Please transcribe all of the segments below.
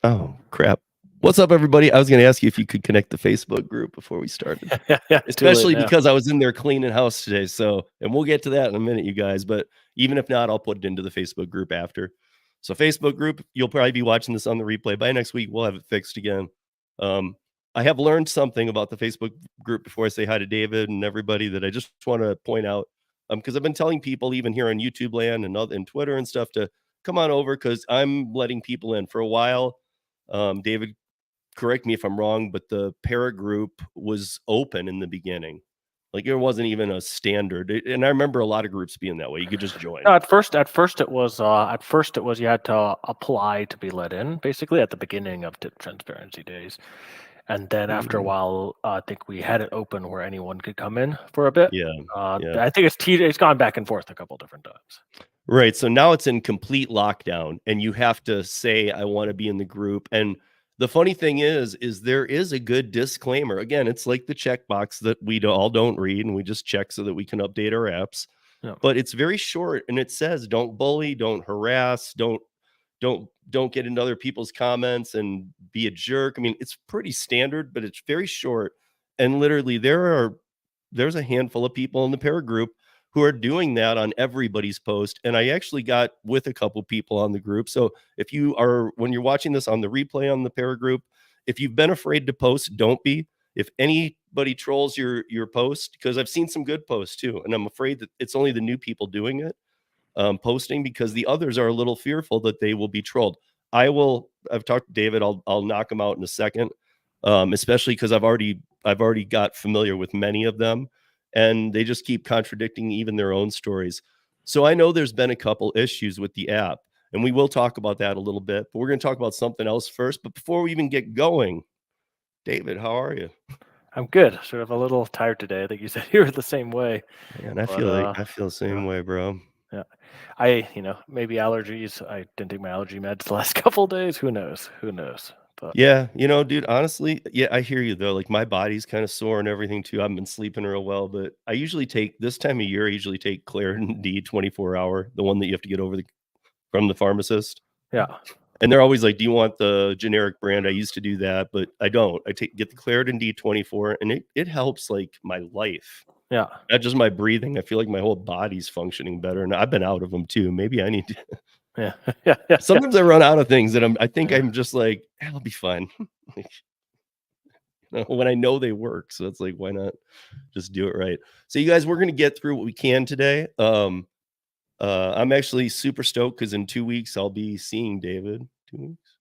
Oh, crap. What's up, everybody? I was going to ask you if you could connect the Facebook group before we started, Yeah, too late especially now. because I was in there cleaning house today. So, and we'll get to that in a minute, you guys. But even if not, I'll put it into the Facebook group after. So, Facebook group, you'll probably be watching this on the replay. By next week, we'll have it fixed again. Um, I have learned something about the Facebook group before I say hi to David and everybody that I just want to point out. Because I've been telling people, even here on YouTube land and Twitter and stuff, to come on over because I'm letting people in for a while. David, correct me if I'm wrong, but the para group was open in the beginning. Like there wasn't even a standard. And I remember a lot of groups being that way. You could just join. No, at first it was you had to apply to be let in, basically at the beginning of the transparency days, and then after a while, I think we had it open where anyone could come in for a bit. Yeah. I think it's gone back and forth a couple different times. Right. So now it's in complete lockdown and you have to say, I want to be in the group. And the funny thing is there is a good disclaimer. Again, it's like the checkbox that we all don't read and we just check so that we can update our apps. Yeah. But it's very short and it says, don't bully, don't harass, don't get into other people's comments and be a jerk. I mean, it's pretty standard, but it's very short. And literally there's a handful of people in the para group who are doing that on everybody's post. And I actually got with a couple people on the group. So if you are, when you're watching this on the replay on the para group, if you've been afraid to post, don't be. If anybody trolls your post, because I've seen some good posts too, and I'm afraid that it's only the new people doing it, posting, because the others are a little fearful that they will be trolled. I've talked to David. I'll knock him out in a second, especially because I've already got familiar with many of them, and they just keep contradicting even their own stories. So I know there's been a couple issues with the app, and we will talk about that a little bit. But we're going to talk about something else first. But before we even get going, David, how are you? I'm good. Sort of a little tired today. I think you said you were the same way. Man, I feel the same way, bro. Yeah. Maybe allergies. I didn't take my allergy meds the last couple of days. Who knows? But Yeah, dude, honestly, yeah, I hear you though. Like my body's kind of sore and everything too. I've been sleeping real well, but I usually take this time of year, I usually take Claritin D 24 hour, the one that you have to get from the pharmacist. yeah. And they're always like, do you want the generic brand? I used to do that, but I don't. Get the Claritin D 24 and it helps like my life. Yeah. Not just my breathing. I feel like my whole body's functioning better. And I've been out of them too. Maybe I need to. Yeah. Yeah. Sometimes I run out of things that I'm just like, I'll be fine. When I know they work. So it's like, why not just do it right? So you guys, we're going to get through what we can today. I'm actually super stoked because in 2 weeks I'll be seeing David. 2 weeks?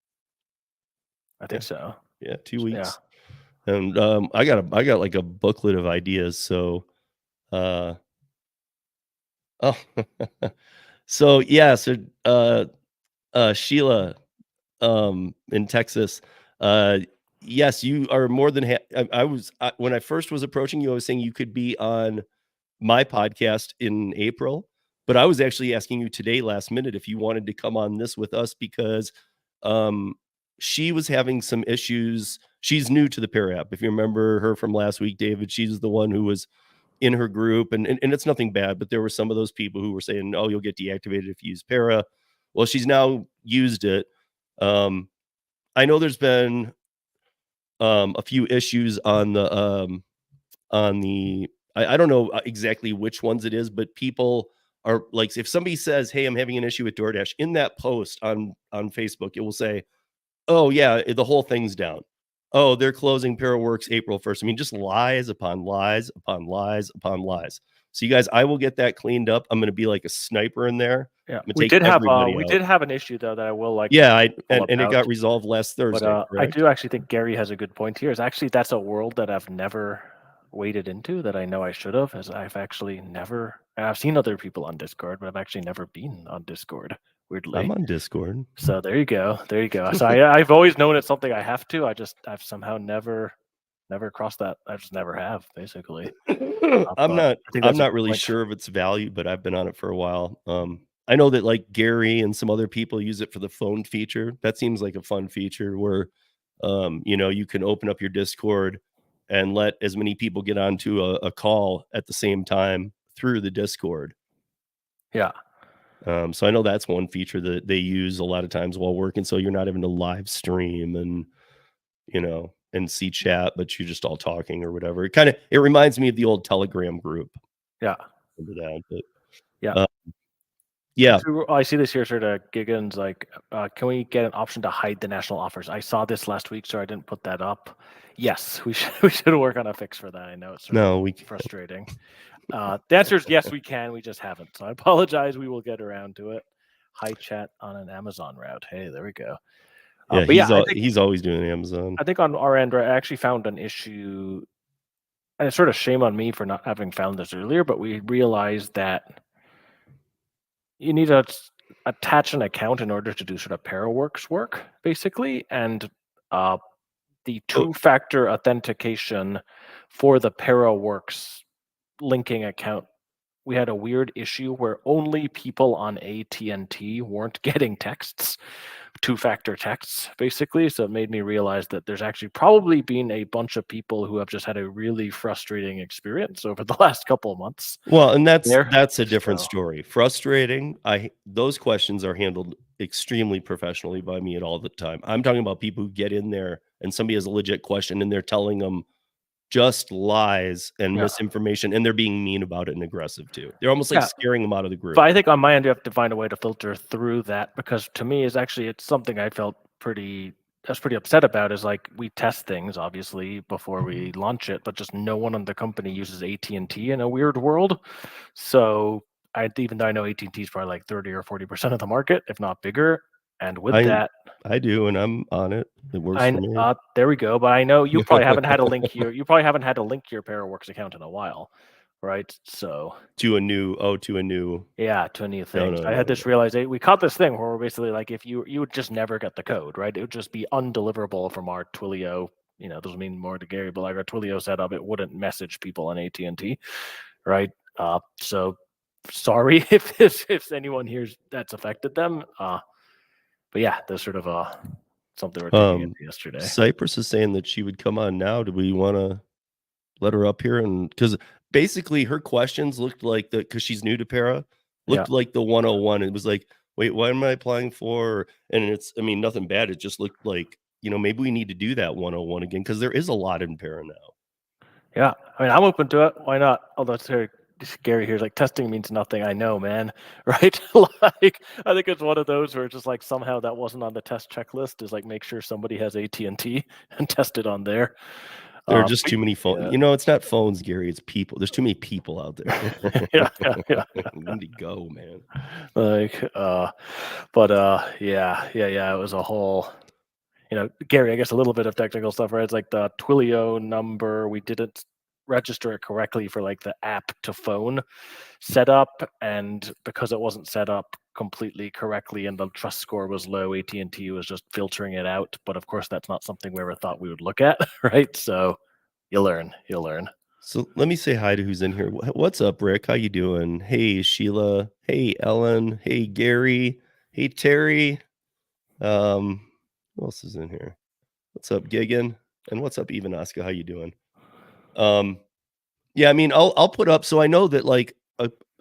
I think so. Yeah, 2 weeks. Yeah. And I got like a booklet of ideas. So so yeah, so Sheila in Texas, yes, you are more than when I first was approaching you, I was saying you could be on my podcast in April, but I was actually asking you today last minute if you wanted to come on this with us because she was having some issues. She's new to the Para app. If you remember her from last week, David, she's the one who was in her group, and it's nothing bad, but there were some of those people who were saying, oh, you'll get deactivated if you use Para. Well, she's now used it. I know there's been a few issues on the I don't know exactly which ones it is, but people are like, if somebody says, hey, I'm having an issue with DoorDash, in that post on Facebook, it will say, oh yeah, the whole thing's down. Oh, they're closing ParaWorks April 1st. I mean, just lies upon lies upon lies upon lies. So you guys, I will get that cleaned up. I'm going to be like a sniper in there. Yeah, we did have an issue though that I will like. Yeah, and it got resolved last Thursday. But I do actually think Gary has a good point here. Is actually that's a world that I've never waded into that I know I should have. As I've seen other people on Discord, but I've actually never been on Discord. Weirdly, I'm on Discord. So there you go. So I've always known it's something I have to. I've somehow never crossed that. I just never have, basically. I'm not really sure of its value, but I've been on it for a while. I know that like Gary and some other people use it for the phone feature. That seems like a fun feature where, you can open up your Discord and let as many people get onto a call at the same time through the Discord. Yeah. So I know that's one feature that they use a lot of times while working, so you're not having to live stream and, and see chat, but you're just all talking or whatever. It reminds me of the old Telegram group. Yeah. Remember that, but, Yeah. uh, yeah. I see this here sort of Giggins like, can we get an option to hide the national offers? I saw this last week, so I didn't put that up. Yes, we should we should work on a fix for that. I know it's sort of No, we can't. frustrating. The answer is yes, we can. We just haven't. So I apologize. We will get around to it. Hide chat on an Amazon route. Hey, there we go. Yeah, But yeah, he's always doing Amazon. I think on our end, right, I actually found an issue, and it's sort of shame on me for not having found this earlier. But we realized that you need to attach an account in order to do sort of Paraworks work, basically, and uh, the Oh, two-factor authentication for the Paraworks linking account. We had a weird issue where only people on AT&T weren't getting texts, two-factor texts, basically. So it made me realize that there's actually probably been a bunch of people who have just had a really frustrating experience over the last couple of months well, and there. that's a different So story. Frustrating, those questions are handled extremely professionally by me at all the time. I'm talking about people who get in there and somebody has a legit question and they're telling them just lies and yeah, misinformation, and they're being mean about it and aggressive too. They're almost like yeah. scaring them out of the But group. I think on my end, you have to find a way to filter through that because to me, it's something I was pretty upset about. Is like we test things obviously before we launch it, but just no one in the company uses AT&T in a weird world. So even though I know AT&T is probably like 30 or 40% of the market, if not bigger, and with I that, I do, and I'm on it. It works for me. there we go. But I know you probably haven't had a link here. You probably haven't had to link your Paraworks account in a while, right? So To a new yeah, to a new no, thing. no, So I no, had no. this realization. We caught this thing where we're basically like, if you would just never get the code, right? It would just be undeliverable from our Twilio. Doesn't mean more to Gary, but like our Twilio setup, it wouldn't message people on AT&T, right? So sorry if anyone hears that's affected them. But yeah, there's sort of something we're digging Um, into yesterday. Cypress is saying that she would come on now. Do we wanna let her up here? And because basically her questions looked like because she's new to Para, Yeah, looked like the 101. It was like, "Wait, what am I applying for?" And I mean, nothing bad. It just looked like, maybe we need to do that 101 again because there is a lot in Para now. yeah. I mean, I'm open to it. Why not? Although Gary here's like testing means nothing. I know, man. Right? Like, I think it's one of those where it's just like somehow that wasn't on the test checklist. Is like make sure somebody has AT&T and T and test it on there. There are just But too many yeah, it's not phones, Gary, it's people. There's too many people out there. yeah, yeah, yeah. We need to go, man. Like, but yeah, yeah, yeah. It was a whole. Gary, I guess a little bit of technical stuff, right? It's like the Twilio number. We didn't register it correctly for like the app to phone setup, and because it wasn't set up completely correctly and the trust score was low, AT&T was just filtering it out. But of course, that's not something we ever thought we would look at, right? So you'll learn. So let me say hi to who's in here. What's up, Rick? How you doing? Hey, Sheila. Hey, Ellen. Hey, Gary. Hey, Terry. Who else is in here? What's up, Gigan? And what's up, Even Oscar? How you doing? Um, yeah, I mean, I'll put up so I know that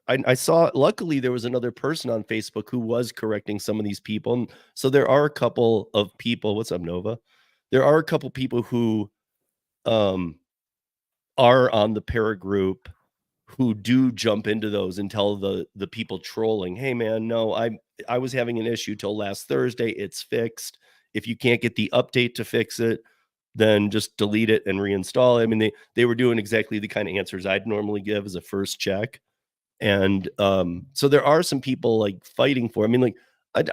I saw luckily there was another person on Facebook who was correcting some of these people. And so there are a couple of people. What's up, Nova? There are a couple people who um are on the para group who do jump into those and tell the people trolling, "Hey man, no, I was having an issue till last Thursday. It's fixed. If you can't get the update to fix it, then just delete it and reinstall it." I mean, they were doing exactly the kind of answers I'd normally give as a first check. And so there are some people like fighting for. I mean, like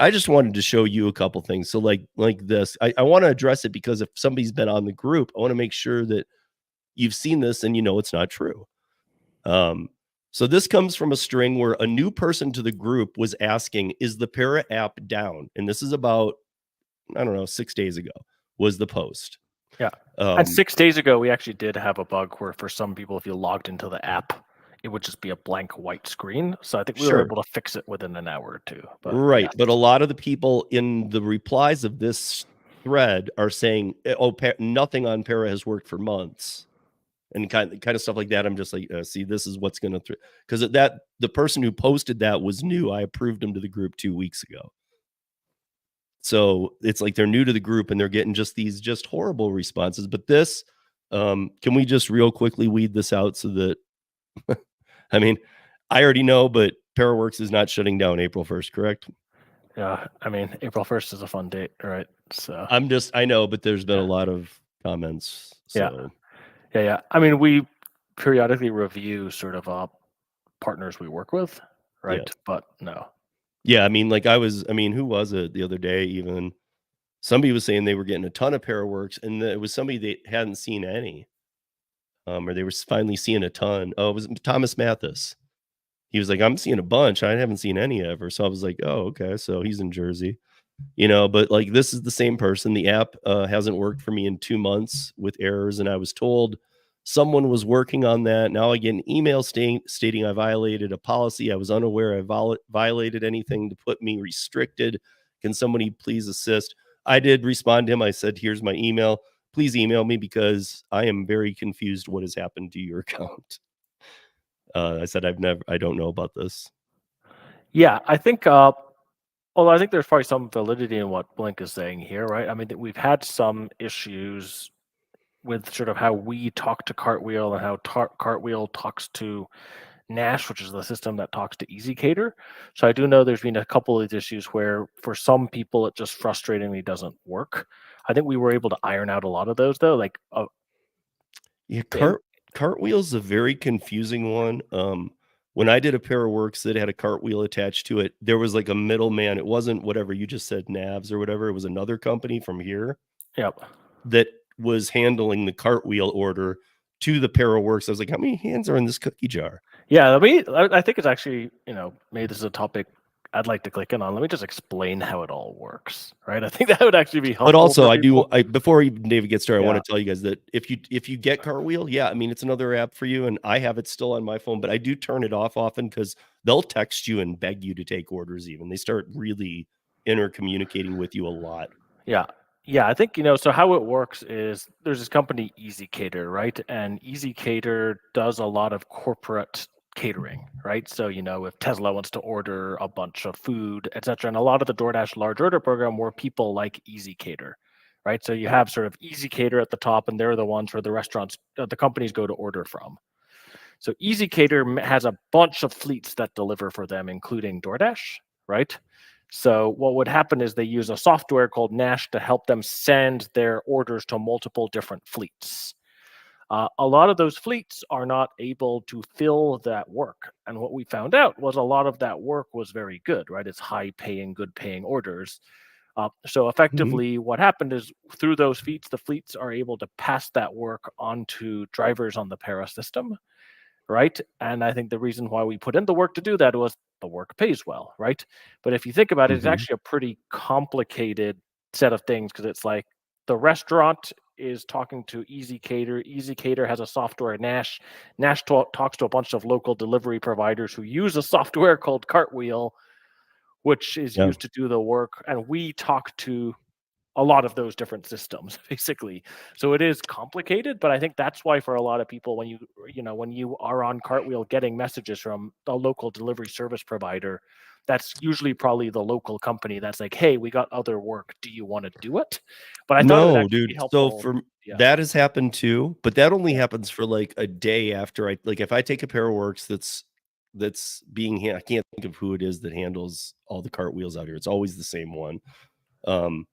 I just wanted to show you a couple things. So like this, I want to address it because if somebody's been on the group, I want to make sure that you've seen this and you know it's not true. Um, so this comes from a string where a new person to the group was asking, "Is the Para app down?" And this is about, I don't know, 6 days ago was the post. Yeah. And Um, 6 days ago, we actually did have a bug where for some people, if you logged into the app, it would just be a blank white screen. So I think we were sure, able to fix it within an hour or two. But right. yes. But a lot of the people in the replies of this thread are saying, "Oh, nothing on Para has worked for months." and kind of stuff like that. I'm just like, see, this is what's gonna because that the person who posted that was new. I approved him to the group 2 weeks ago. So it's like they're new to the group and they're getting just these just horrible responses. But this, can we just real quickly weed this out so that I mean, I already know, but Paraworks is not shutting down April 1st, correct? Yeah, I mean, April 1st is a fun date, right? So, I know, but there's been a yeah, lot of comments. yeah, So yeah. I mean, we periodically review sort of partners we work with, yeah. right? But no, Yeah, I mean, like I mean, who was it the other day even? Somebody was saying they were getting a ton of Paraworks and it was somebody that hadn't seen any. Or they were finally seeing a ton. Oh, it was Thomas Mathis. He was like, "I'm seeing a bunch. I haven't seen any ever." So I was like, "Oh, okay." So he's in Jersey, but like this is the same person. The app hasn't worked for me in 2 months with errors, and I was told someone was working on that. Now I get an email stating I violated a policy. I was unaware I violated anything to put me restricted. Can somebody please assist? I did respond to him. I said, "Here's my email. Please email me because I am very confused what has happened to your account." I said, I don't know about this. yeah, I think. Although I think there's probably some validity in what Blink is saying here, right? I mean, we've had some issues with sort of how we talk to Cartwheel and how Cartwheel talks to Nash, which is the system that talks to EasyCater. So I do know there's been a couple of issues where for some people it just frustratingly doesn't work. I think we were able to iron out a lot of those though. Like, Yeah, the cartwheel's a very confusing one. When I did a pair of works that had a cartwheel attached to it, there was like a middleman. It wasn't whatever you just said, Navs or whatever. It was another company from here yep. that was handling the cartwheel order to the pair of works. I was like, how many hands are in this cookie jar? Yeah, I think it's actually, maybe this is a topic I'd like to click in on. Let me just explain how it all works, right? I think that would actually be But helpful also, for people. before even David gets started, I want Yeah. to tell you guys that if you get Cartwheel, yeah, I mean it's another app for you, and I have it still on my phone, but I do turn it off often because they'll text you and beg you to take orders. Even they start really intercommunicating with you a lot. Yeah. Yeah, I think, so how it works is there's this company EasyCater, right? And EasyCater does a lot of corporate catering, right? So, if Tesla wants to order a bunch of food, etc., and a lot of the DoorDash large order program were people like EasyCater, right? So you have sort of EasyCater at the top, and they're the ones where the restaurants, the companies go to order from. So EasyCater has a bunch of fleets that deliver for them, including DoorDash, right? So what would happen is they use a software called Nash to help them send their orders to multiple different fleets. A lot of those fleets are not able to fill that work. And what we found out was a lot of that work was very good, right? It's high paying, good paying orders. So Mhm. effectively, what happened is through those fleets, the fleets are able to pass that work on to drivers on the Para system, right? And I think the reason why we put in the work to do that was the work pays well, right? But if you think about it, it's Mhm. actually a pretty complicated set of things because it's like the restaurant is talking to EasyCater. EasyCater has a software, Nash. Nash talks to a bunch of local delivery providers who use a software called Cartwheel, which is Yeah. used to do the work. And we talk to a lot of those different systems basically. So it is complicated, but I think that's why for a lot of people when you are on Cartwheel getting messages from a local delivery service provider, that's usually probably the local company that's like, hey, we got other work, do you want to do it? But I thought it would No, actually be dude. So helpful. for Yeah. that has happened too, but that only Yeah. happens for like a day after I like if I take a pair of works I can't think of who it is that handles all the cartwheels out here. It's always the same one. Um,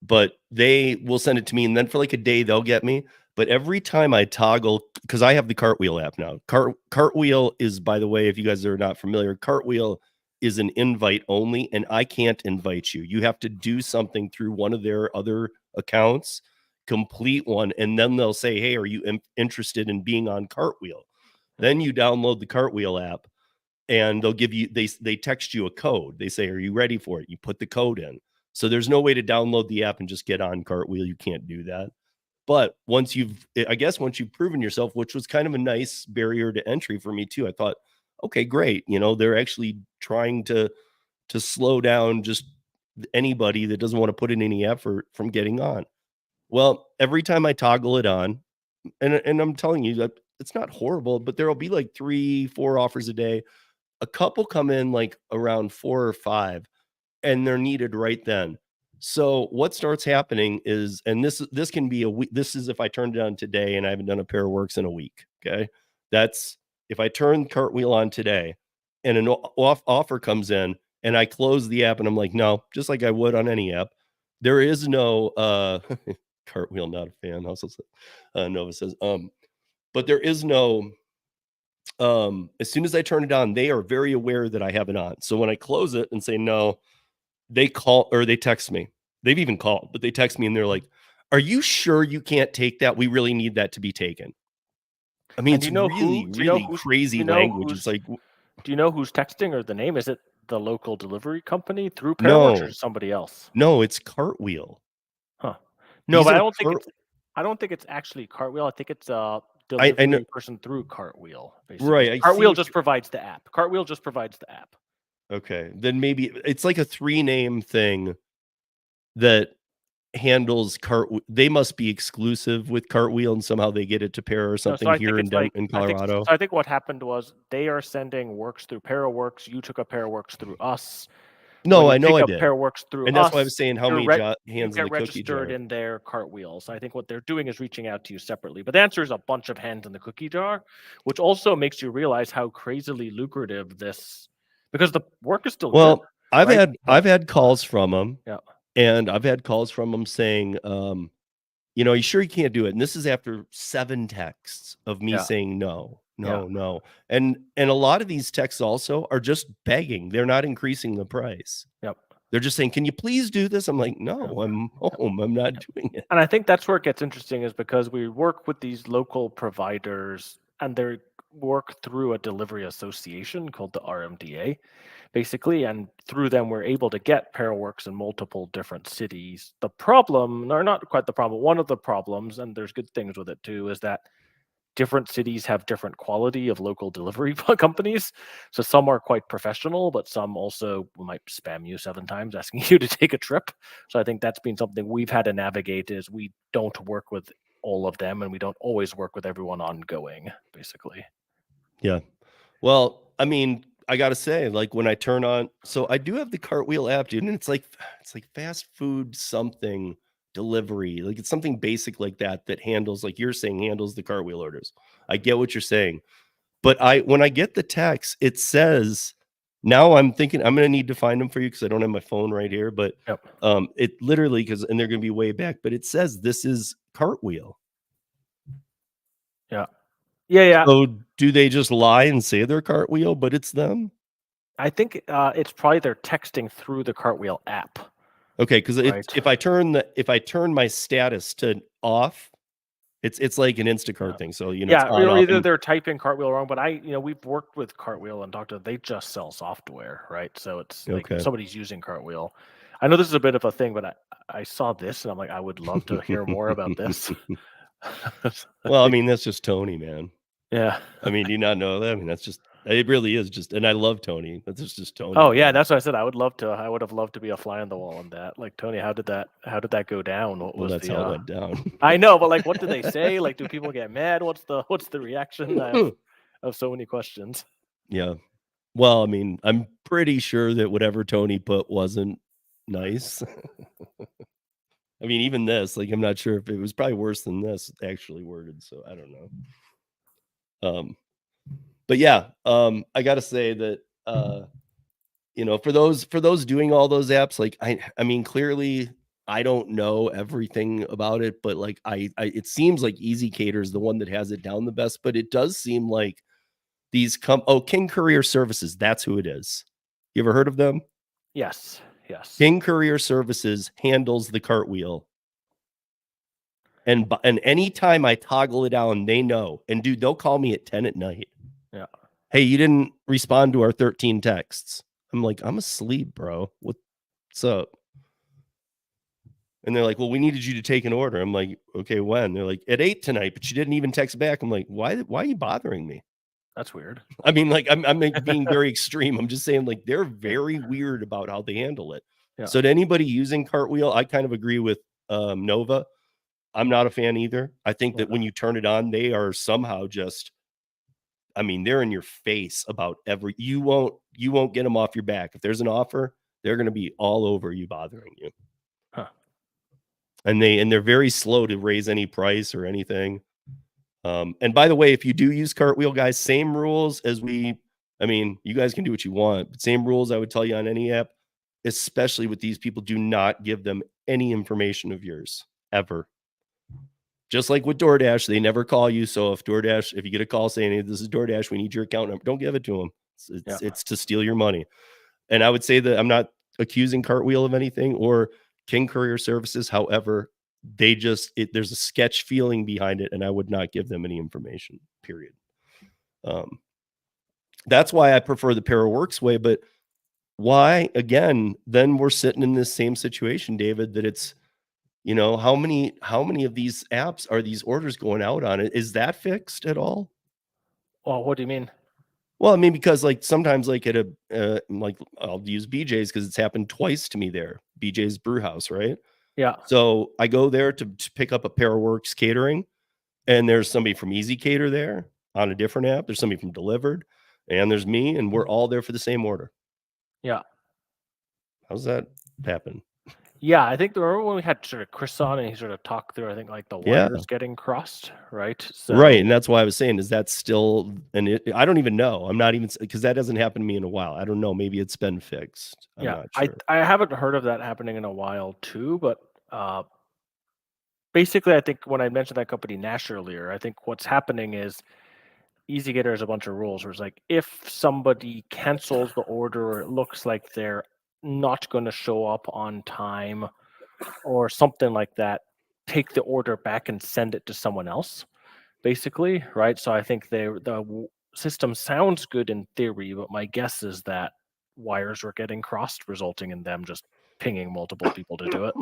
but they will send it to me and then for like a day they'll get me. But every time I toggle, because I have the Cartwheel app now. Cartwheel is, by the way, if you guys are not familiar, Cartwheel is an invite only, and I can't invite you. You have to do something through one of their other accounts, complete one, and then they'll say, "Hey, are you interested in being on Cartwheel?" Then you download the Cartwheel app and they'll give you they text you a code. They say, "Are you ready for it?" You put the code in. So there's no way to download the app and just get on Cartwheel. You can't do that. But once you've proven yourself, which was kind of a nice barrier to entry for me too. I thought, okay, great. They're actually trying to slow down just anybody that doesn't want to put in any effort from getting on. Well, every time I toggle it on, and I'm telling you that it's not horrible, but there'll be like 3, 4 offers a day. A couple come in like around 4 or 5, and they're needed right then. So what starts happening is, and this can be a week. This is if I turned it on today and I haven't done a pair of works in a week. Okay, that's if I turn Cartwheel on today, and an offer comes in, and I close the app, and I'm like, no, just like I would on any app. There is no Cartwheel. Not a fan. Also, Nova says, but there is no as soon as I turn it on, they are very aware that I have it on. So when I close it and say no, they call or they text me. They've even called, but they text me and they're like, "Are you sure you can't take that? We really need that to be taken." I mean, And it's really, do you know really who's do crazy you know language. It's who's like, do you know who's texting or the name? Is it the local delivery company through Pairworks or no, somebody else? no, it's Cartwheel. Huh. No, These but are cart. I don't think it's actually Cartwheel. I think it's a I know, delivery person through Cartwheel, basically. right? I see Cartwheel what. just provides the app. Cartwheel just provides the app. Okay, then maybe it's like a 3 name thing that handles they must be exclusive with Cartwheel, and somehow they get it to pair or No, so something here in Colorado. I think what happened was they are sending works through Pairworks. You took a Pairworks through us. When No, you I know take I a did, Pairworks through and that's why I was us, saying how many you hands in get the cookie registered jar. in their Cartwheel. So I think what they're doing is reaching out to you separately. But the answer is a bunch of hands in the cookie jar, which also makes you realize how crazily lucrative this, because the work is still good, Well, I've right? had But I've had calls from them, yeah, and I've had calls from them saying, "You sure you can't do it?" And this is after 7 texts of me yeah, saying, "No, yeah, no, no." And a lot of these texts also are just begging. They're not increasing the price. yep, They're just saying, "Can you please do this?" I'm like, "No, yep. I'm home. I'm not doing it." And I think that's where it gets interesting is because we work with these local providers and they work through a delivery association called the RMDA, basically, and through them we're able to get Pairworks in multiple different cities. The problem, or not quite the problem, one of the problems, and there's good things with it too, is that different cities have different quality of local delivery companies. So some are quite professional, but some also might spam you 7 times asking you to take a trip. So I think that's been something we've had to navigate is we don't work with all of them and we don't always work with everyone ongoing, basically. Yeah. Well, I mean, I gotta say, like, when I turn on so I do have the Cartwheel app, dude, and it's like fast food something delivery. Like, it's something basic like that that handles, like you're saying, handles the Cartwheel orders. I get what you're saying. But when I get the text, it says now I'm thinking I'm gonna need to find them for you because I don't have my phone right here, but, Yep. it literally because and they're gonna be way back, but it says this is Cartwheel. Yeah. Yeah. Yeah. So do they just lie and say they're Cartwheel, but it's them? I think it's probably they're texting through the Cartwheel app, Okay, because it's right? if I turn my status to off, it's like an Yeah. Instacart thing, so, it's Yeah, on, or off, either and they're typing Cartwheel wrong, but we've worked with Cartwheel and talked to they just sell software, right? So it's like if okay. somebody's using Cartwheel. I know this is a bit of a thing, but I saw this and I'm like, I would love to hear more about this. I Well, I think mean, that's just Tony, man. yeah. I mean, do you not know that? I mean, that's just it really is just and I love Tony. That's just Tony, Oh yeah, man. that's what I said. I would have loved to be a fly on the wall on that. Like Tony, how did that go down? What Well, was that's the how it went down. I know, but like what do they say? Like do people get mad? What's the reaction? I have so many questions. Yeah. Well, I mean, I'm pretty sure that whatever Tony put wasn't nice. I mean, even this, like, I'm not sure if it was probably worse than this actually worded, so I don't know. But yeah, I gotta say that, for those doing all those apps, like, I mean, clearly, I don't know everything about it, but, like, I it seems like Easy Cater is the one that has it down the best, but it does seem like King Courier Services, that's who it is. You ever heard of them? Yes. Yes. King Courier Services handles the Cartwheel, and anytime I toggle it on, they know, and dude, they'll call me at 10 at night. Yeah. "Hey, you didn't respond to our 13 texts." I'm like, "I'm asleep, bro. What's up?" And they're like, "Well, we needed you to take an order." I'm like, "Okay, when?" They're like, "At 8 tonight, but you didn't even text back." I'm like, "Why are you bothering me?" That's weird. I mean, like, I'm, like, being very extreme. I'm just saying, like, they're very weird about how they handle it. Yeah. So to anybody using Cartwheel, I kind of agree with, Nova. I'm not a fan either. I think Yeah. that when you turn it on, they are somehow just, I mean, they're in your face about you won't get them off your back. If there's an offer, they're gonna be all over you, bothering you. Huh. And they're very slow to raise any price or anything. And by the way, if you do use Cartwheel, guys, same rules as I mean, you guys can do what you want, but same rules I would tell you on any app, especially with these people. Do not give them any information of yours ever. Just like with DoorDash, they never call you. So if you get a call saying, "Hey, this is DoorDash, we need your account number," don't give it to them. It's, Yeah. it's, it's to steal your money. And I would say that I'm not accusing Cartwheel of anything or King Courier Services. However, there's a sketch feeling behind it, and I would not give them any information. Period. Um, that's why I prefer the ParaWorks way. But why again? Then we're sitting in this same situation, David. That it's how many of these apps are these orders going out on? It is that fixed at all? Well, what do you mean? Well, I mean, because like sometimes like at a like I'll use BJ's because it's happened twice to me there. BJ's Brew House, right? Yeah. So I go there to pick up a ParaWorks catering, and there's somebody from Easy Cater there on a different app. There's somebody from Delivered, and there's me, and we're all there for the same order. Yeah. How's that happen? Yeah, I think remember when we had sort of Chris on and he sort of talked through, I think, like the Yeah, wires getting crossed, right? right. So, And that's why I was saying, is that still? And I don't even know. I'm not even because that hasn't happened to me in a while. I don't know. Maybe it's been fixed. I'm yeah, not I sure. I haven't heard of that happening in a while too, but uh, basically, I think when I mentioned that company Nash earlier, I think what's happening is EasyGetter has a bunch of rules where it's like if somebody cancels the order or it looks like they're not going to show up on time or something like that, take the order back and send it to someone else, basically, right? So I think system sounds good in theory, but my guess is that wires were getting crossed, resulting in them just pinging multiple people to do it.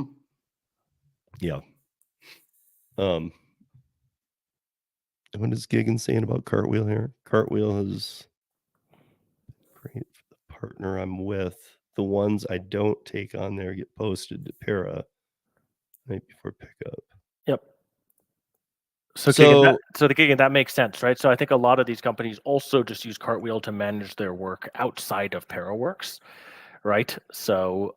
Yeah. Um, what is Giggins saying about Cartwheel here? Cartwheel is great for the partner I'm with. The ones I don't take on there get posted to Para right before pickup. Yep. So So that makes sense, right? So I think a lot of these companies also just use Cartwheel to manage their work outside of ParaWorks, right? So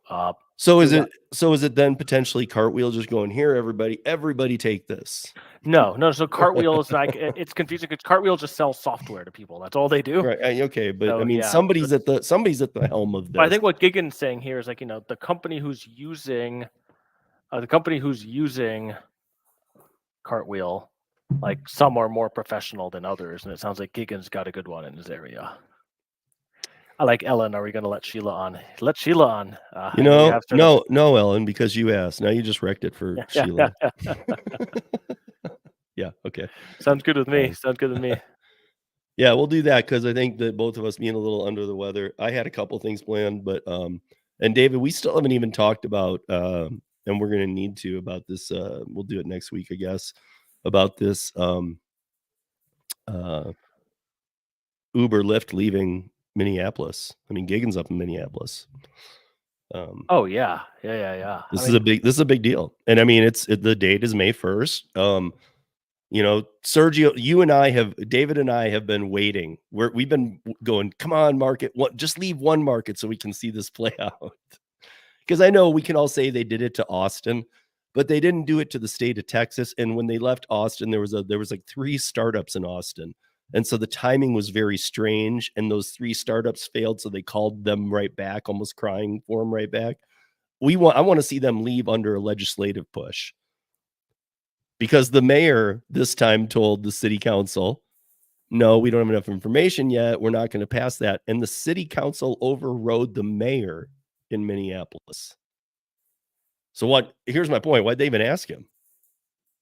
so is you're right. it so is it then potentially Cartwheel just going, "Here, everybody take this." No. So Cartwheel is like it's confusing because Cartwheel just sells software to people. That's all they do. Right, okay, but I So mean, yeah. somebody's at the helm of But I this. think what Gigan's saying here is like the company who's using Cartwheel, like some are more professional than others, and it sounds like Gigan's got a good one in his area. I like Ellen. Are we going to let Sheila on? Let Sheila on. I know you have sort of. No, Ellen, because you asked. Now you just wrecked it for Yeah. Sheila. Yeah, okay. Sounds good with me. Um, Sounds good with me. yeah, we'll do that because I think that both of us being a little under the weather. I had a couple things planned, but and David, we still haven't even talked about and we're gonna need to about this. We'll do it next week, I guess, about this uh Uber Lyft leaving Minneapolis. I mean, Gigan's up in Minneapolis. Um, Oh yeah. I this is mean, a big deal, and I mean, the date is May 1st. Sergio, David and I have been waiting. We've been going, come on, market, just leave one market so we can see this play out. Because I know we can all say they did it to Austin, but they didn't do it to the state of Texas. And when they left Austin, there was like 3 startups in Austin. And so the timing was very strange. And those 3 startups failed. So they called them right back, almost crying for them right back. I want to see them leave under a legislative push because the mayor this time told the city council, no, we don't have enough information yet. We're not going to pass that. And the city council overrode the mayor in Minneapolis. So here's my point. Why'd they even ask him?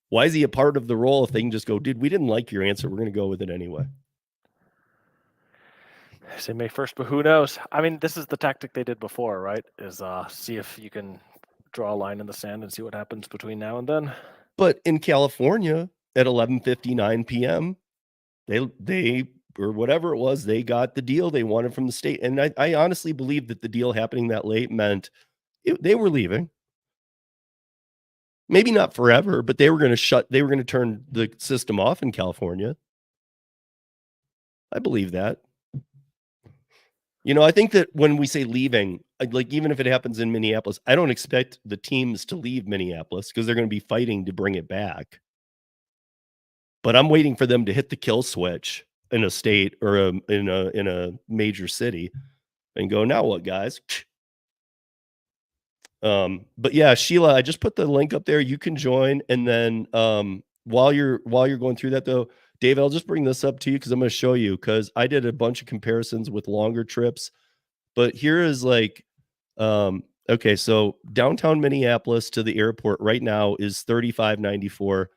Why is he a part of the role if they can just go, dude, we didn't like your answer. We're going to go with it anyway. say May 1st, but who knows? I mean, this is the tactic they did before, right? Is see if you can draw a line in the sand and see what happens between now and then. But in California at 11:59 p.m., they or whatever it was, they got the deal they wanted from the state. And I honestly believe that the deal happening that late meant they were leaving. Maybe not forever, but they were gonna turn the system off in California. I believe that. I think that when we say leaving, like, even if it happens in Minneapolis, I don't expect the teams to leave Minneapolis because 'cause they're gonna be fighting to bring it back. But I'm waiting for them to hit the kill switch in a state or, in a major city and go, "Now what, guys?" But yeah, Sheila, I just put the link up there. You can join, and then, while you're going through that though, David, I'll just bring this up to you because I'm gonna show you because I did a bunch of comparisons with longer trips. But here is like, okay, so downtown Minneapolis to the airport right now is 35.94.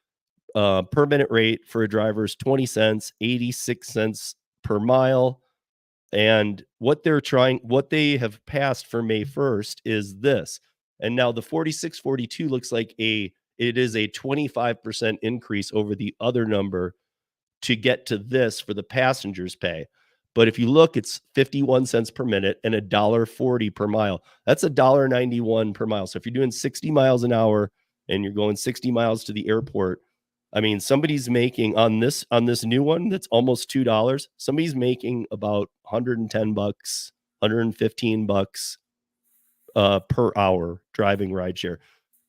Per minute rate for a driver is 20 cents, 86 cents per mile. And what they have passed for May 1st is this. And now the 46.42 looks like it is a 25% increase over the other number to get to this for the passengers pay. But if you look, it's 51 cents per minute and $1.40 per mile. That's $1.91 per mile. So if you're doing 60 miles an hour and you're going 60 miles to the airport, I mean, somebody's making on this new one that's almost $2, somebody's making about 110 bucks, 115 bucks per hour driving rideshare.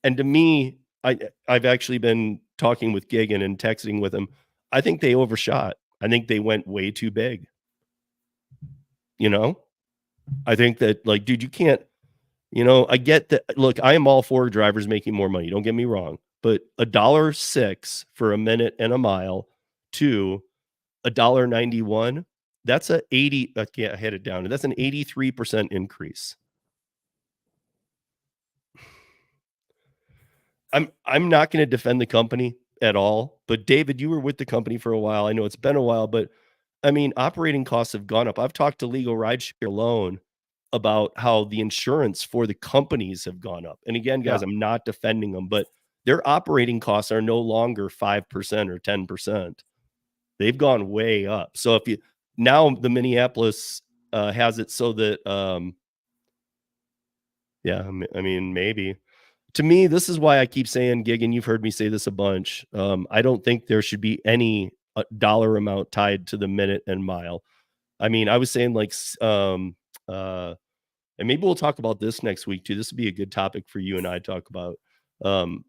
And to me, I've actually been talking with Gigan and texting with him. I think they overshot. I think they went way too big. You know? I think that, like, dude, you can't, I get that. Look, I am all for drivers making more money. Don't get me wrong. But $1.06 for a minute and a mile to $1.91, that's a 80. I can't hit it down. That's an 83% increase. I'm not going to defend the company at all, but David, you were with the company for a while. I know it's been a while, but I mean, operating costs have gone up. I've talked to Legal Rideshare alone about how the insurance for the companies have gone up. And again, Yeah. guys, I'm not defending them, but their operating costs are no longer 5% or 10%. They've gone way up. So if you now the Minneapolis has it so that yeah, I mean maybe to me, this is why I keep saying, gig, and you've heard me say this a bunch. I don't think there should be any dollar amount tied to the minute and mile. I mean, I was saying like, and maybe we'll talk about this next week too. This would be a good topic for you and I to talk about. Um,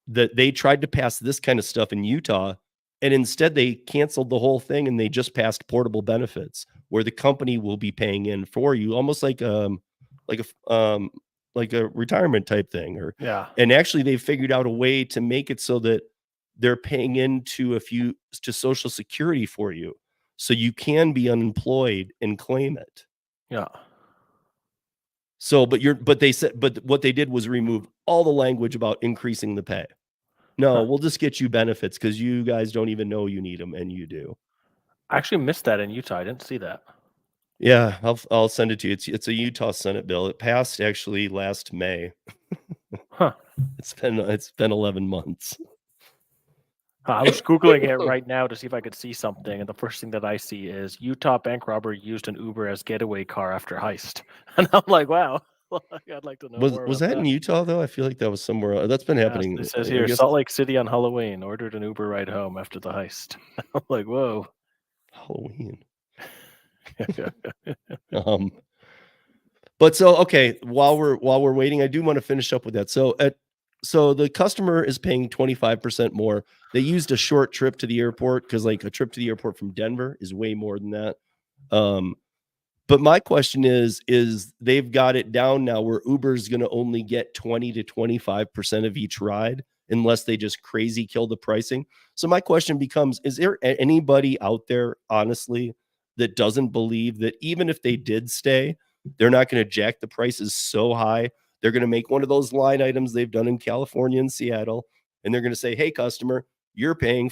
that they tried to pass this kind of stuff in Utah, and instead they canceled the whole thing and they just passed portable benefits where the company will be paying in for you, almost like like a retirement type thing. Or Yeah. and actually they figured out a way to make it so that they're paying into to Social Security for you, so you can be unemployed and claim it. Yeah. So, but what they did was remove all the language about increasing the pay. No, Huh. we'll just get you benefits because you guys don't even know you need them, and you do. I actually missed that in Utah. I didn't see that. Yeah, I'll send it to you. It's a Utah Senate bill. It passed actually last May. Huh. It's been 11 months. I was Googling it right now to see if I could see something, and the first thing that I see is Utah bank robber used an Uber as getaway car after heist. And I'm like, wow, I'd like to know Was more was about that in that. Utah though? I feel like that was somewhere that's been Yes, happening. it says I here guess Salt Lake City on Halloween ordered an Uber ride home after the heist. I'm like, whoa. Halloween. Um, but so okay, while we're waiting, I do want to finish up with that. So the customer is paying 25% more. They used a short trip to the airport because like a trip to the airport from Denver is way more than that. Um, But my question is they've got it down now where Uber's gonna only get 20 to 25% of each ride unless they just crazy kill the pricing. So my question becomes, is there anybody out there, honestly, that doesn't believe that even if they did stay, they're not gonna jack the prices so high, they're gonna make one of those line items they've done in California and Seattle, and they're gonna say, "Hey, customer, you're paying um,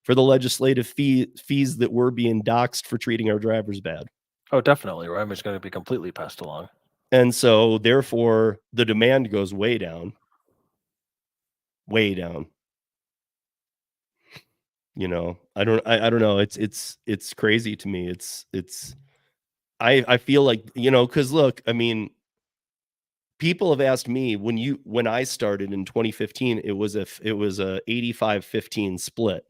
for the legislative fees that were being doxed for treating our drivers bad." Oh, definitely. Right. It's going to be completely passed along. And so therefore the demand goes way down, way down. I don't know. It's crazy to me. It's I feel like, cuz look, I mean, people have asked me when I started in 2015, it was a 85-15 split,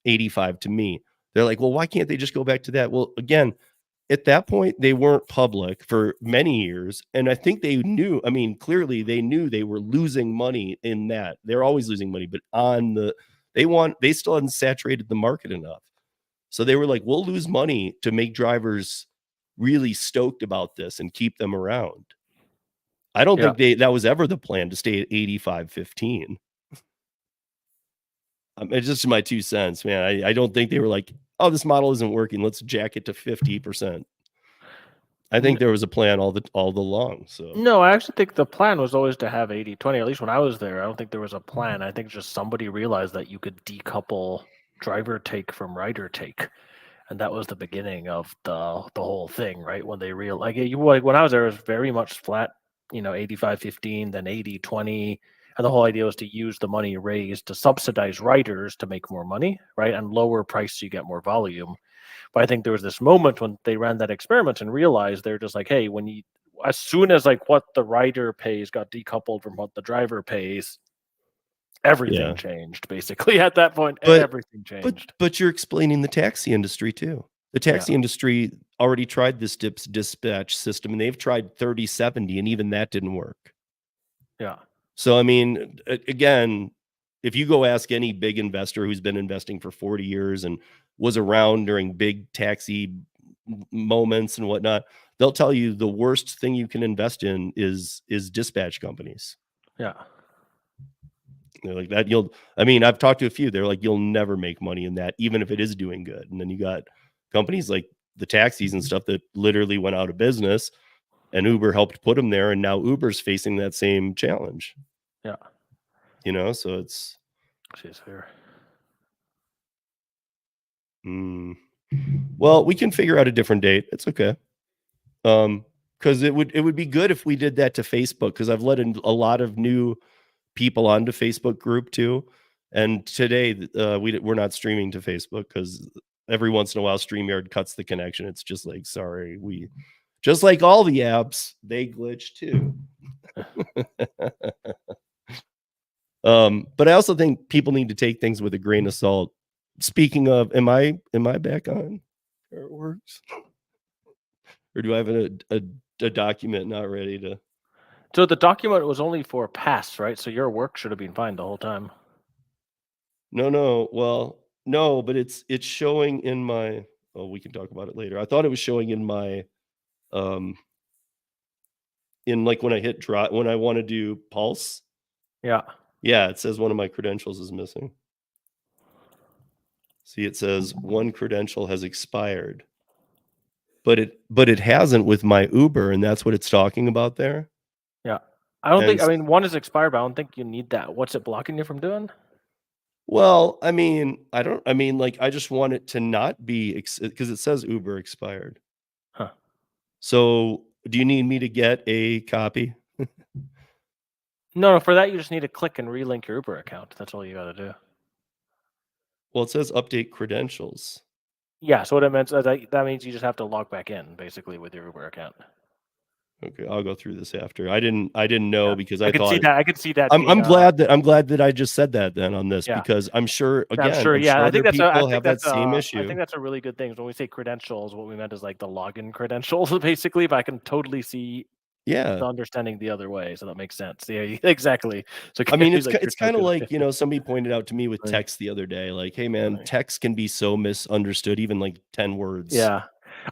85 to me. They're like, "Well, why can't they just go back to that?" Well, again, at that point, they weren't public for many years, and I think they knew, I mean, clearly they knew they were losing money in that. They're always losing money, but on the they still hadn't saturated the market enough. So they were like, "We'll lose money to make drivers really stoked about this and keep them around." I don't Yeah. think that was ever the plan to stay at 85-15. It's just my 2 cents, man. I don't think they were like, "Oh, this model isn't working. Let's jack it to 50%." I think there was a plan all the long, so No, I actually think the plan was always to have 80/20. At least when I was there, I don't think there was a plan. I think just somebody realized that you could decouple driver take from rider take, and that was the beginning of the whole thing, right? When they real like when I was there, it was very much flat, 85/15, then 80/20, and the whole idea was to use the money raised to subsidize riders to make more money, right, and lower price so you get more volume. But I think there was this moment when they ran that experiment and realized they're just like, hey, when you as soon as like what the rider pays got decoupled from what the driver pays, everything yeah. changed basically at that point. But Everything but changed. but you're explaining the taxi industry too. The Yeah. taxi industry already tried this dispatch system, and they've tried 30/70, and even that didn't work. Yeah. So, I mean, again, if you go ask any big investor who's been investing for 40 years and was around during big taxi moments and whatnot, they'll tell you the worst thing you can invest in is dispatch companies. Yeah. They're like that you'll I mean, I've talked to a few, they're like, "You'll never make money in that, even if it is doing good." And then you got companies like the taxis and stuff that literally went out of business, and Uber helped put them there, and now Uber's facing that same challenge, Yeah. so it's She's fair. mm, well, we can figure out a different date, it's okay. Because it would be good if we did that to Facebook, because I've let in a lot of new people onto Facebook group too. And today, we're not streaming to Facebook because every once in a while, StreamYard cuts the connection. It's just like, sorry, we just like all the apps, they glitch too. But I also think people need to take things with a grain of salt. Speaking of, am I back on? Or it works, or do I have a document not ready to? So the document was only for pass, right? So your work should have been fine the whole time. No, no. Well, no, but it's showing in my, oh, we can talk about it later. I thought it was showing in my, um in, like, when I hit drop when I wanna do pulse. Yeah. Yeah, it says one of my credentials is missing. See, it says one credential has expired, but it hasn't with my Uber, and that's what it's talking about there. Yeah. I don't And think, I s mean, one is expired, but I don't think you need that. What's it blocking you from doing? well, I mean, like, I just want it to not be because it says Uber expired. Huh. So, do you need me to get a copy? No, no, for that you just need to click and relink your Uber account. That's all you got to do. Well, it says update credentials. Yeah, so what it meant that means you just have to log back in basically with your Uber account. Okay, I'll go through this after. I didn't know Yeah. because I I could see thought that. I could see that I'm being I'm glad that I'm glad that I just said that then on this, yeah. because I'm sure, I'm yeah. sure I other think that's a I people think have that that's same a I issue. think that's a really good thing. When we say credentials, what we meant is like the login credentials basically, but I can totally see Yeah. the understanding the other way, so that makes sense. Yeah, exactly. So it I can't mean, be like your it's kinda token. like, somebody pointed out to me with Right, text the other day, like, "Hey, man, right. text can be so misunderstood, even, like, 10 words." Yeah.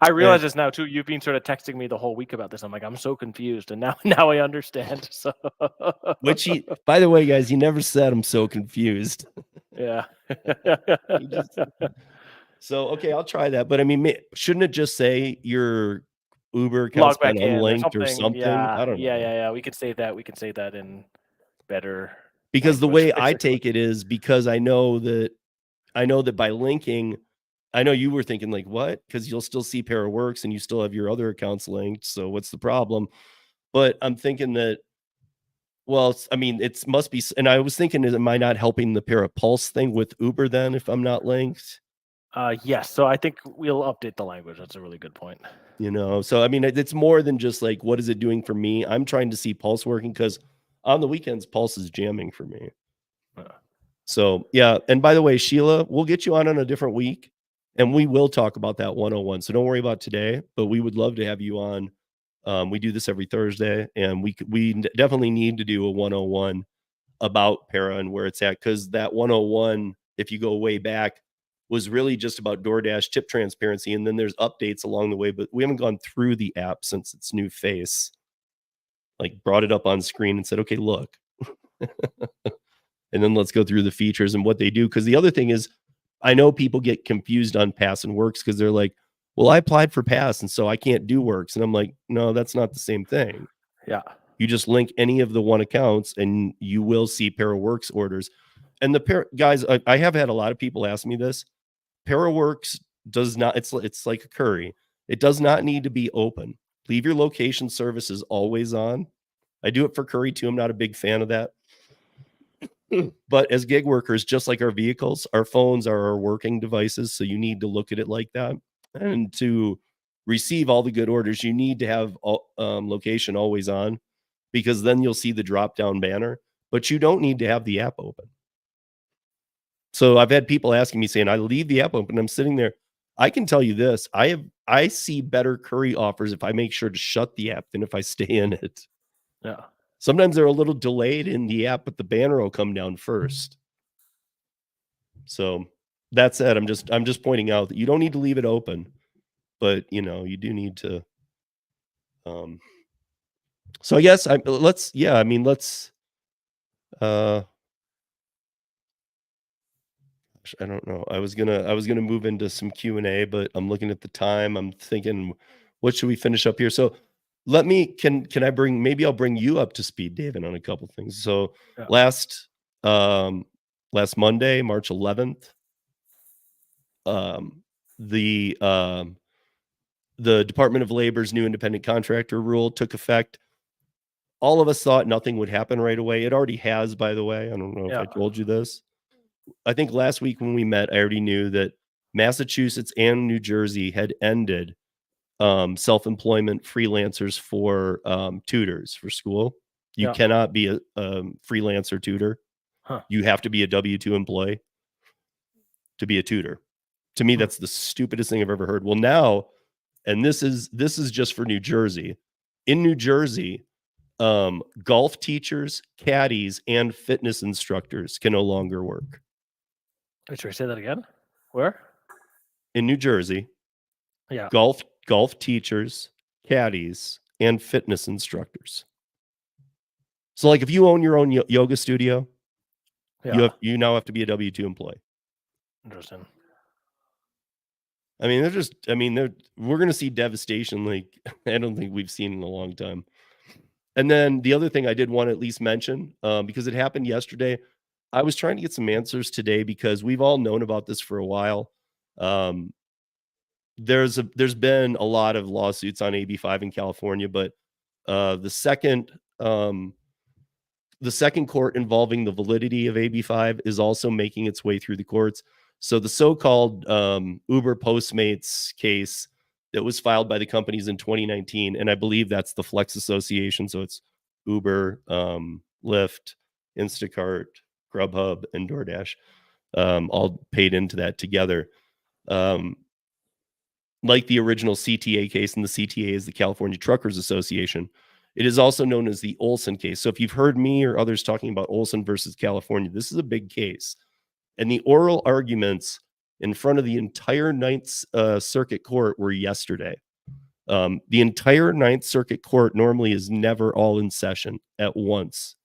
I And realize this now too. You've been sort of texting me the whole week about this. I'm like, I'm so confused, and now now I understand. So which he by the way, guys, he never said, "I'm so confused." yeah. He just so, okay, I'll try that, but I mean, shouldn't it just say your Uber account's Log been back in or unlinked or something. something? Yeah, I don't yeah, know. yeah, yeah. We could say that. We can say that in better Because the language, way I basically. take it is because I know that by linking, I know you were thinking like, "What?" Because you'll still see Pair of Works and you still have your other accounts linked, so what's the problem? But I'm thinking that, well, I mean, it's must be and I was thinking, is am I not helping the Pair of Pulse thing with Uber then if I'm not linked? Yes. So I think we'll update the language. That's a really good point. So I mean, it's more than just like, what is it doing for me? I'm trying to see Pulse working, because on the weekends, Pulse is jamming for me. Yeah. So yeah. And by the way, Sheila, we'll get you on a different week, and we will talk about that 101. So don't worry about today, but we would love to have you on. We do this every Thursday, and definitely need to do a 101 about para and where it's at, because that 101, if you go way back, was really just about DoorDash tip transparency, and then there's updates along the way, but we haven't gone through the app since its new face, like brought it up on screen and said, okay, look, and then let's go through the features and what they do. Because the other thing is, I know people get confused on Pass and Works, because they're like, well, I applied for Pass and so I can't do Works, and I'm like, no, that's not the same thing. Yeah. You just link any of the one accounts and you will see ParaWorks orders. And guys, I have had a lot of people ask me this. ParaWorks does not, it's like a curry. It does not need to be open. Leave your location services always on. I do it for curry too. I'm not a big fan of that. But as gig workers, just like our vehicles, our phones are our working devices. So you need to look at it like that. And to receive all the good orders, you need to have location always on, because then you'll see the drop down banner, but you don't need to have the app open. So I've had people asking me, saying, I leave the app open, I'm sitting there. I can tell you this, I see better curry offers if I make sure to shut the app than if I stay in it. Yeah. Sometimes they're a little delayed in the app, but the banner will come down first. So that said, I'm just pointing out that you don't need to leave it open, but you do need to. So I guess let's. I don't know. I was gonna move into some Q&A, but I'm looking at the time. I'm thinking, what should we finish up here? So can I maybe I'll bring you up to speed, David, on a couple things. So Yeah. last um last Monday, March 11th, um the um the Department of Labor's new independent contractor rule took effect. All of us thought nothing would happen right away. It already has, by the way. I don't know if Yeah. I told you this. I think last week when we met, I already knew that Massachusetts and New Jersey had ended self-employment freelancers for tutors for school. You Yeah. cannot be a freelancer tutor. Huh. You have to be a W-2 employee to be a tutor. To me, Hmm. that's the stupidest thing I've ever heard. Well, now, and this is just for New Jersey. In New Jersey, golf teachers, caddies, and fitness instructors can no longer work. Wait, should I say that again? Where? In New Jersey, Yeah. golf teachers, caddies, and fitness instructors. So, like, if you own your own yoga studio, Yeah. you now have to be a W-2 employee. Interesting. I mean, we're going to see devastation like I don't think we've seen in a long time. And then the other thing I did want to at least mention, because it happened yesterday, I was trying to get some answers today, because we've all known about this for a while. There's been a lot of lawsuits on AB5 in California, but the second court involving the validity of AB5 is also making its way through the courts. So the so-called Uber Postmates case that was filed by the companies in 2019, and I believe that's the Flex Association. So it's Uber, Lyft, Instacart, Grubhub, and DoorDash, all paid into that together. Like the original CTA case, and the CTA is the California Truckers Association. It is also known as the Olson case. So if you've heard me or others talking about Olson versus California, this is a big case. And the oral arguments in front of the entire Ninth Circuit Court were yesterday. The entire Ninth Circuit Court normally is never all in session at once.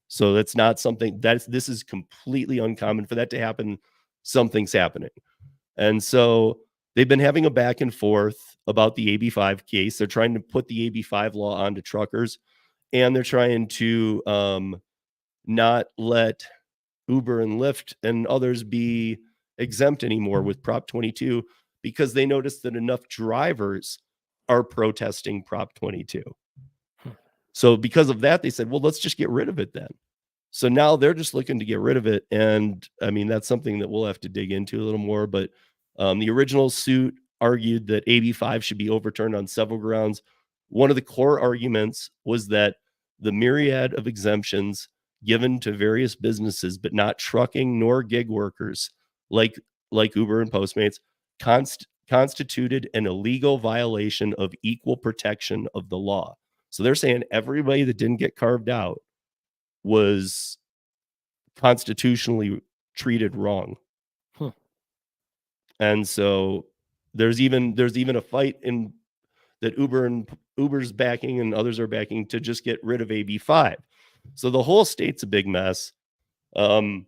So that's not something this is completely uncommon for that to happen. Something's happening. And so they've been having a back and forth about the AB5 case. They're trying to put the AB5 law onto truckers, and they're trying to not let Uber and Lyft and others be exempt anymore with Prop 22, because they noticed that enough drivers are protesting Prop 22. So because of that, they said, well, let's just get rid of it then. So now they're just looking to get rid of it. And I mean, that's something that we'll have to dig into a little more. But The original suit argued that AB5 should be overturned on several grounds. One of the core arguments was that the myriad of exemptions given to various businesses, but not trucking nor gig workers, like Uber and Postmates, constituted an illegal violation of equal protection of the law. So they're saying everybody that didn't get carved out was constitutionally treated wrong. Hmm. And so there's even a fight in that Uber's backing and others are backing to just get rid of AB5. So the whole state's a big mess. Um,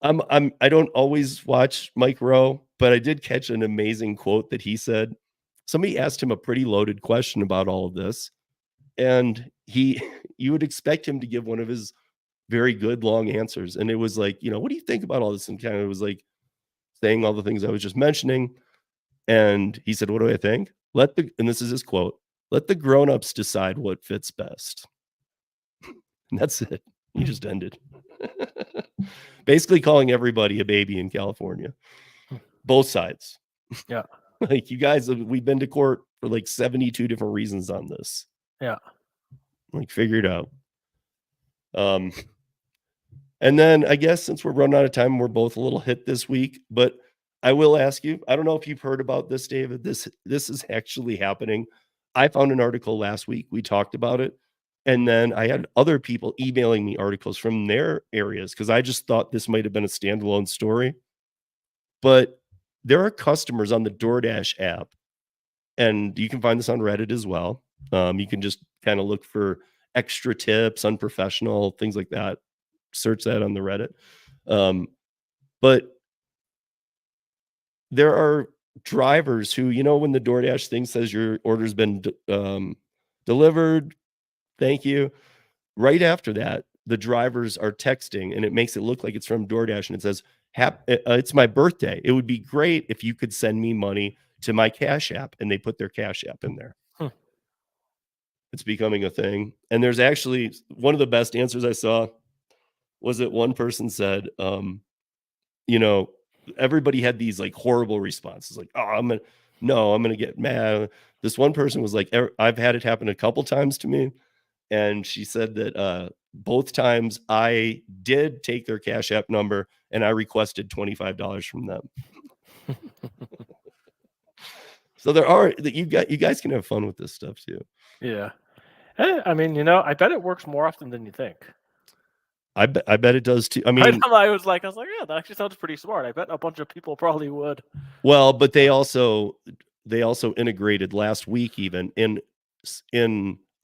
I don't always watch Mike Rowe, but I did catch an amazing quote that he said. Somebody asked him a pretty loaded question about all of this, and you would expect him to give one of his very good long answers, and it was like, what do you think about all this? And kind of was like saying all the things I was just mentioning. And he said, "What do I think? And this is his quote, let the grown-ups decide what fits best." And that's it. He just ended. Basically calling everybody a baby in California. Both sides. Yeah. Like, you guys, we've been to court for like 72 different reasons on this. Yeah. Like, figure it out. And then I guess since we're running out of time, we're both a little hit this week, but I will ask you, I don't know if you've heard about this, David. This is actually happening. I found an article last week. We talked about it. And then I had other people emailing me articles from their areas because I just thought this might have been a standalone story. But there are customers on the DoorDash app, and you can find this on Reddit as well. You can just kind of look for extra tips, unprofessional, things like that. Search that on the Reddit. But there are drivers who, when the DoorDash thing says your order's been delivered, thank you. Right after that, the drivers are texting and it makes it look like it's from DoorDash and it says, it's my birthday. It would be great if you could send me money to my Cash App. And they put their Cash App in there. It's becoming a thing. And there's actually one of the best answers I saw was that one person said, everybody had these like horrible responses, like, "Oh, I'm gonna get mad." This one person was like, "I've had it happen a couple times to me," and she said that both times I did take their Cash App number and I requested $25 from them. So you guys can have fun with this stuff too. Yeah. I mean, I bet it works more often than you think. I bet it does too. I mean, I was like, yeah, that actually sounds pretty smart. I bet a bunch of people probably would. Well, but they also integrated last week even in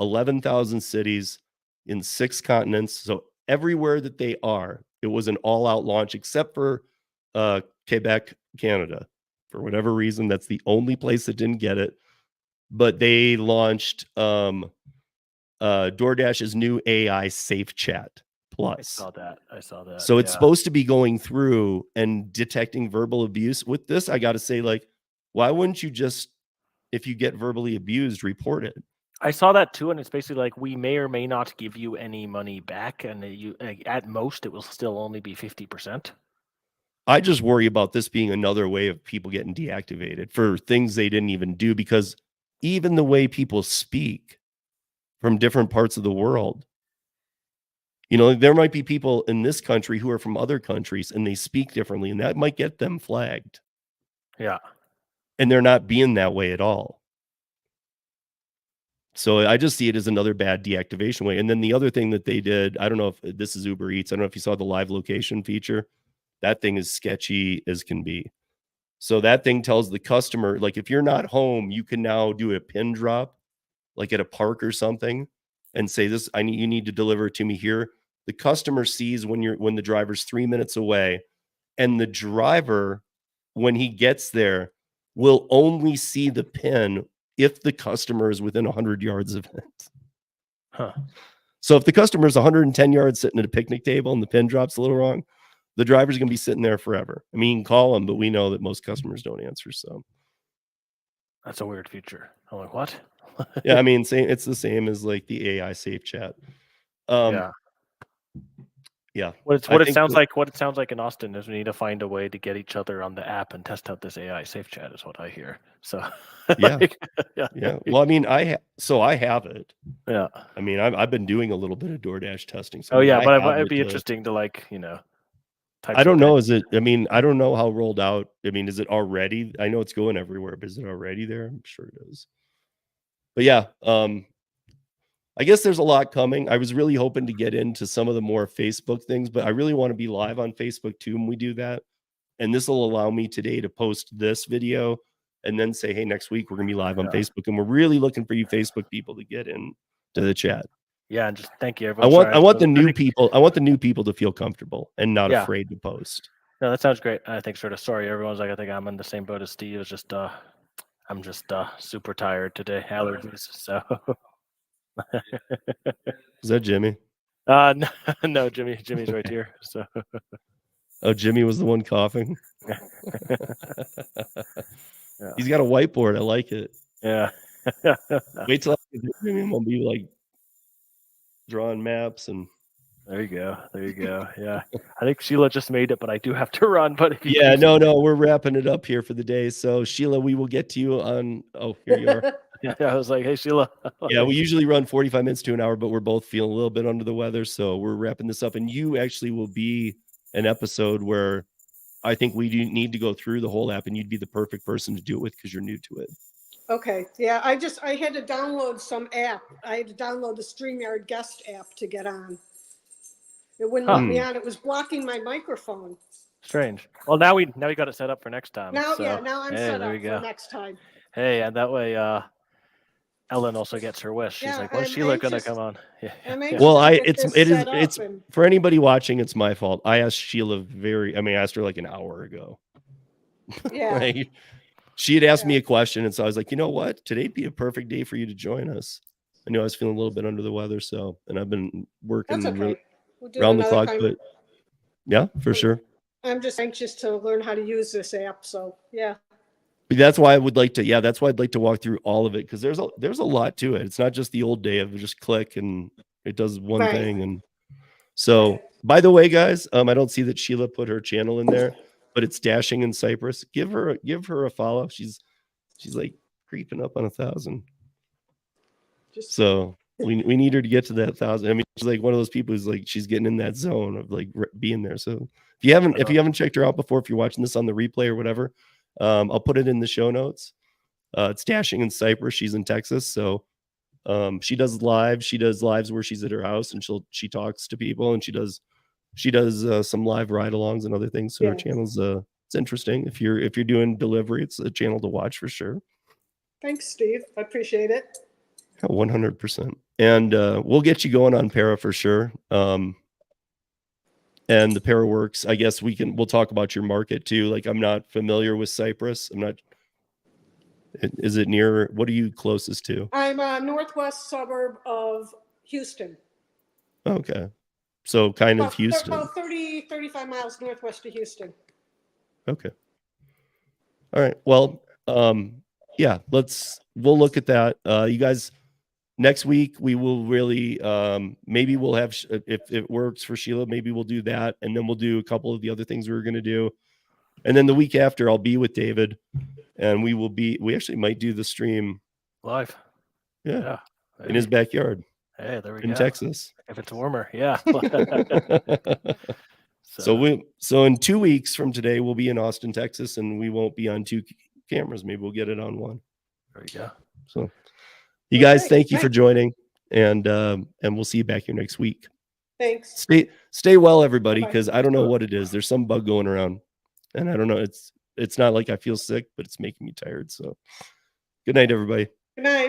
11,000 cities in 6 continents. So everywhere that they are, it was an all-out launch except for Quebec, Canada. For whatever reason, that's the only place that didn't get it. But they launched DoorDash's new AI Safe Chat Plus. I saw that. So it's supposed to be going through and detecting verbal abuse. With this, I got to say, like, why wouldn't you just, if you get verbally abused, report it? I saw that too, and it's basically like, we may or may not give you any money back, and at most it will still only be 50%. I just worry about this being another way of people getting deactivated for things they didn't even do, because even the way people speak from different parts of the world, there might be people in this country who are from other countries and they speak differently, and that might get them flagged. Yeah. And they're not being that way at all. So I just see it as another bad deactivation way. And then the other thing that they did, I don't know if this is Uber Eats. I don't know if you saw the live location feature. That thing is sketchy as can be. So that thing tells the customer, like, if you're not home, you can now do a pin drop, like at a park or something, and say, you need to deliver it to me here. The customer sees when the driver's 3 minutes away, and the driver, when he gets there, will only see the pin if the customer is within 100 yards of it. Huh. So if the customer is 110 yards sitting at a picnic table and the pin drops a little wrong, the driver's going to be sitting there forever. I mean, you can call them, but we know that most customers don't answer. So that's a weird feature. I'm like, what? Yeah, I mean, it's the same as like the AI Safe Chat. Yeah. Yeah. What I it think sounds that like in Austin is we need to find a way to get each other on the app and test out this AI safe chat is what I hear. So, yeah, like, yeah, yeah. Well, I mean, I have it. yeah. I mean, I've been doing a little bit of DoorDash testing, so I Oh mean, yeah, I but have it'd it be to interesting to like type I don't something in. know, I don't know how rolled out I mean, is it already I know it's going everywhere, but is it already there? I'm sure it is. But yeah, I guess there's a lot coming. I was really hoping to get into some of the more Facebook things, but I really wanna be live on Facebook too when we do that, and this will allow me today to post this video and then say, "Hey, next week, we're gonna be live on Yeah. Facebook," and we're really looking for you Facebook people to get in to the chat. Yeah, and just thank you I everyone. want Sorry, I want so the I new think people I want the new people to feel comfortable and not yeah, afraid to post. no, that sounds great. I think sort of sorry everyone's like I think I'm in the same boat as Steve. It's just I'm just super tired today. Allergies. So Is that Jimmy? no, no, Jimmy's right here. So Oh, Jimmy was the one coughing? yeah. He's got a whiteboard, I like it. Yeah. Wait till I get to Jimmy, I'm gonna be, like, drawing maps and There you go. There you go. Yeah. I think Sheila just made it, but I do have to run. But if you Yeah, keep no, we're wrapping it up here for the day, so, Sheila, we will get to you on oh, here you are. yeah, I was like, hey Sheila. Yeah, we usually run 45 minutes to an hour, but we're both feeling a little bit under the weather, so we're wrapping this up, and you actually will be an episode where I think we do need to go through the whole app, and you'd be the perfect person to do it with because 'cause you're new to it. Okay, yeah, I had to download some app. I had to download the StreamYard guest app to get on. It wouldn't let me on. It was blocking my microphone. Strange. Well, now we got it set up for next time. Now, So yeah, now I'm hey, set there up we for go. next time. Hey, and that way Ellen also gets her wish. She's Yeah, like, when's I'm Sheila gonna anxious. come on? Yeah. I'm Yeah. anxious Well, to I get this it is set up it's and for anybody watching, it's my fault. I asked Sheila I asked her like an hour ago. yeah, Right? She had asked me Yeah. a question, and so I was like, "You know what? Today'd be a perfect day for you to join us." I knew I was feeling a little bit under the weather, so and I've been that's working okay. We'll do it round the another clock, time. but yeah, for sure. I'm just anxious to learn how to use this app. So yeah, But that's why I would like to that's why I'd like to walk through all of it because there's a lot to it. It's not just the old day of just click and it does one right. thing. And so, by the way, guys, I don't see that Sheila put her channel in there, but it's Dashing in Cyprus. Give her a follow. She's like creeping up on 1,000. Just So we need her to get to that 1,000. I mean, she's like one of those people who's like she's getting in that zone of like being there. So if you haven't checked her out before, if you're watching this on the replay or whatever, I'll put it in the show notes. It's Dashing in Cyprus. She's in Texas, so she does lives where she's at her house and she talks to people and she does some live ride-alongs and other things. So her Yes. channel's it's interesting. If you're doing delivery, it's a channel to watch for sure. Thanks, Steve. I appreciate it. 100%. And we'll get you going on Para for sure. And the Para works. I guess we'll talk about your market too. Like I'm not familiar with Cyprus. Is it near? What are you closest to? I'm a northwest suburb of Houston. Okay. So kind of Houston. About 35 miles northwest of Houston. Okay. All right. Well, yeah, we'll look at that. You guys, next week we will really maybe we'll have if it works for Sheila, maybe we'll do that, and then we'll do a couple of the other things we were gonna do. And then the week after I'll be with David and we actually might do the stream Live. Yeah. In his backyard. Hey, there we In go. Texas. If it's warmer, yeah. So in 2 weeks from today, we'll be in Austin, Texas, and we won't be on two cameras. Maybe we'll get it on one. There you go. So you guys, thank you for joining, and we'll see you back here next week. Thanks. Stay well, everybody, Bye-bye. because I don't know what it is. There's some bug going around, and I don't know. It's not like I feel sick, but it's making me tired. So good night, everybody. Good night.